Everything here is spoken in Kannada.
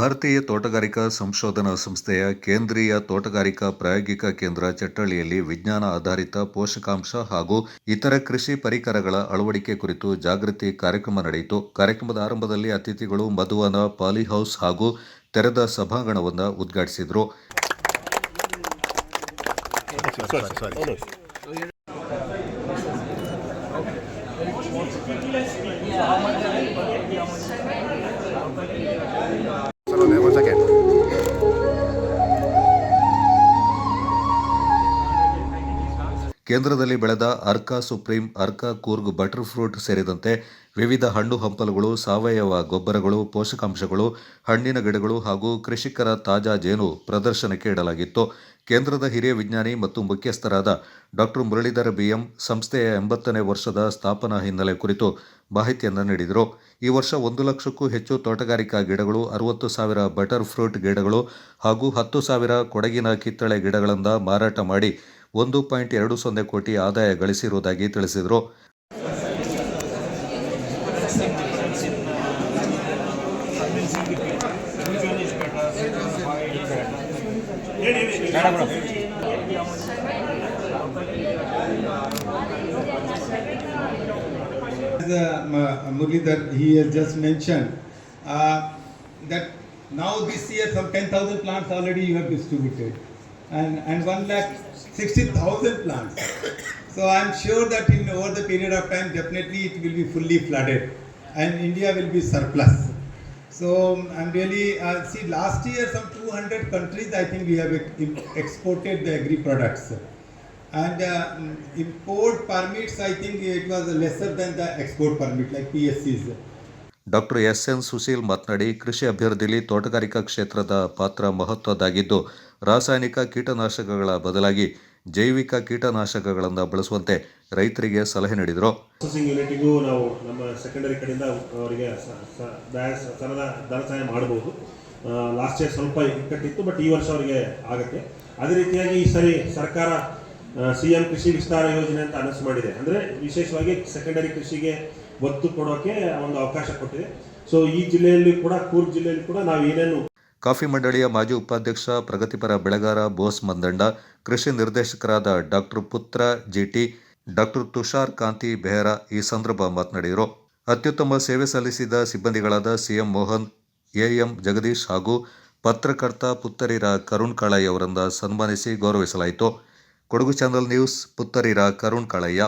ಭಾರತೀಯ ತೋಟಗಾರಿಕಾ ಸಂಶೋಧನಾ ಸಂಸ್ಥೆಯ ಕೇಂದ್ರೀಯ ತೋಟಗಾರಿಕಾ ಪ್ರಾಯೋಗಿಕ ಕೇಂದ್ರ ಚಟ್ಟಳ್ಳಿಯಲ್ಲಿ ವಿಜ್ಞಾನ ಆಧಾರಿತ ಪೋಷಕಾಂಶ ಹಾಗೂ ಇತರ ಕೃಷಿ ಪರಿಕರಗಳ ಅಳವಡಿಕೆ ಕುರಿತು ಜಾಗೃತಿ ಕಾರ್ಯಕ್ರಮ ನಡೆಯಿತು. ಕಾರ್ಯಕ್ರಮದ ಆರಂಭದಲ್ಲಿ ಅತಿಥಿಗಳು ಮಧುವನ ಪಾಲಿಹೌಸ್ ಹಾಗೂ ತೆರೆದ ಸಭಾಂಗಣವನ್ನು ಉದ್ಘಾಟಿಸಿದರು. ಕೇಂದ್ರದಲ್ಲಿ ಬೆಳೆದ Arka supreme, Arka Coorg butter fruit ಸೇರಿದಂತೆ ವಿವಿಧ ಹಣ್ಣು ಹಂಪಲುಗಳು, ಸಾವಯವ ಗೊಬ್ಬರಗಳು, ಪೋಷಕಾಂಶಗಳು, ಹಣ್ಣಿನ ಗಿಡಗಳು ಹಾಗೂ ಕೃಷಿಕರ ತಾಜಾ ಜೇನು ಪ್ರದರ್ಶನಕ್ಕೆ ಇಡಲಾಗಿತ್ತು. ಕೇಂದ್ರದ ಹಿರಿಯ ವಿಜ್ಞಾನಿ ಮತ್ತು ಮುಖ್ಯಸ್ಥರಾದ ಡಾ. ಮುರಳೀಧರ BM ಸಂಸ್ಥೆಯ 80ನೇ ವರ್ಷದ ಸ್ಥಾಪನಾ ಹಿನ್ನೆಲೆ ಕುರಿತು ಮಾಹಿತಿಯನ್ನು ನೀಡಿದರು. ಈ ವರ್ಷ 1 ಲಕ್ಷಕ್ಕೂ ಹೆಚ್ಚು ತೋಟಗಾರಿಕಾ ಗಿಡಗಳು, 60,000 ಬಟರ್ ಫ್ರೂಟ್ ಗಿಡಗಳು ಹಾಗೂ 10,000 ಕೊಡಗಿನ ಕಿತ್ತಳೆ ಗಿಡಗಳಿಂದ ಮಾರಾಟ ಮಾಡಿ 1.20 ಕೋಟಿ ಆದಾಯ ಗಳಿಸಿರುವುದಾಗಿ ತಿಳಿಸಿದರು. Muralidhar, he has just mentioned that now this year some 10,000 plants already you have distributed and 1,60,000 plants. So I am sure that in over the period of time definitely it will be fully flooded and India will be surplus. So I'm really see last year some 200 countries I think we have exported the agri products. And import permits, I think it was lesser than the export permit, like PSCs. Doctor SN Sushil ಮಾತನಾಡಿ, ಕೃಷಿ ಅಭಿವೃದ್ಧಿಯಲ್ಲಿ ತೋಟಗಾರಿಕಾ ಕ್ಷೇತ್ರದ ಪಾತ್ರ ಮಹತ್ವದ್ದಾಗಿದ್ದು, ರಾಸಾಯನಿಕ ಕೀಟನಾಶಕಗಳ ಬದಲಾಗಿ ಜೈವಿಕ ಕೀಟನಾಶಕಗಳನ್ನು ಬಳಸುವಂತೆ ರೈತರಿಗೆ ಸಲಹೆ ನೀಡಿದರು. ಪ್ರೊಸೆಸಿಂಗ್ ಯೂನಿಟಿಗೂ ನಾವು ನಮ್ಮ ಸೆಕೆಂಡರಿ ಕಡೆಯಿಂದ ಅವರಿಗೆ ಧನ ಸಹಾಯ ಮಾಡಬಹುದು. ಲಾಸ್ಟ್ ಇಯರ್ ಸ್ವಲ್ಪ ಇಕ್ಕಟ್ಟಿತ್ತು, ಬಟ್ ಈ ವರ್ಷ ಅವರಿಗೆ ಆಗುತ್ತೆ. ಅದೇ ರೀತಿಯಾಗಿ ಈ ಸರಿ ಸರ್ಕಾರ CM ಕೃಷಿ ವಿಸ್ತಾರ ಯೋಜನೆ ಅಂತ ಅನೌನ್ಸ್ ಮಾಡಿದೆ. ಅಂದರೆ ವಿಶೇಷವಾಗಿ ಸೆಕೆಂಡರಿ ಕೃಷಿಗೆ ಒತ್ತು ಕೊಡೋಕೆ ಒಂದು ಅವಕಾಶ ಕೊಟ್ಟಿದೆ. ಸೊ ಈ ಜಿಲ್ಲೆಯಲ್ಲಿ ಕೂಡ, ಕೂರ್ಗ್ ಜಿಲ್ಲೆಯಲ್ಲಿ ಕೂಡ ನಾವು ಏನೇನು ಕಾಫಿ ಮಂಡಳಿಯ ಮಾಜಿ ಉಪಾಧ್ಯಕ್ಷ, ಪ್ರಗತಿಪರ ಬೆಳೆಗಾರ ಬೋಸ್ ಮಂದಂಡ, ಕೃಷಿ ನಿರ್ದೇಶಕರಾದ ಡಾಕ್ಟರ್ ಪುತ್ರ GT, ಡಾಕ್ಟರ್ ತುಷಾರ್ ಕಾಂತಿ ಬೆಹರಾ ಈ ಸಂದರ್ಭ ಮಾತನಾಡಿದರು. ಅತ್ಯುತ್ತಮ ಸೇವೆ ಸಲ್ಲಿಸಿದ ಸಿಬ್ಬಂದಿಗಳಾದ CM ಮೋಹನ್, AM ಜಗದೀಶ್ ಹಾಗೂ ಪತ್ರಕರ್ತ ಪುತ್ತರಿರ ಕರುಣ್ ಕಾಳಯ್ಯ ಅವರನ್ನು ಸನ್ಮಾನಿಸಿ ಗೌರವಿಸಲಾಯಿತು. Kodagu channel news, Puttarira Karun Kalayya.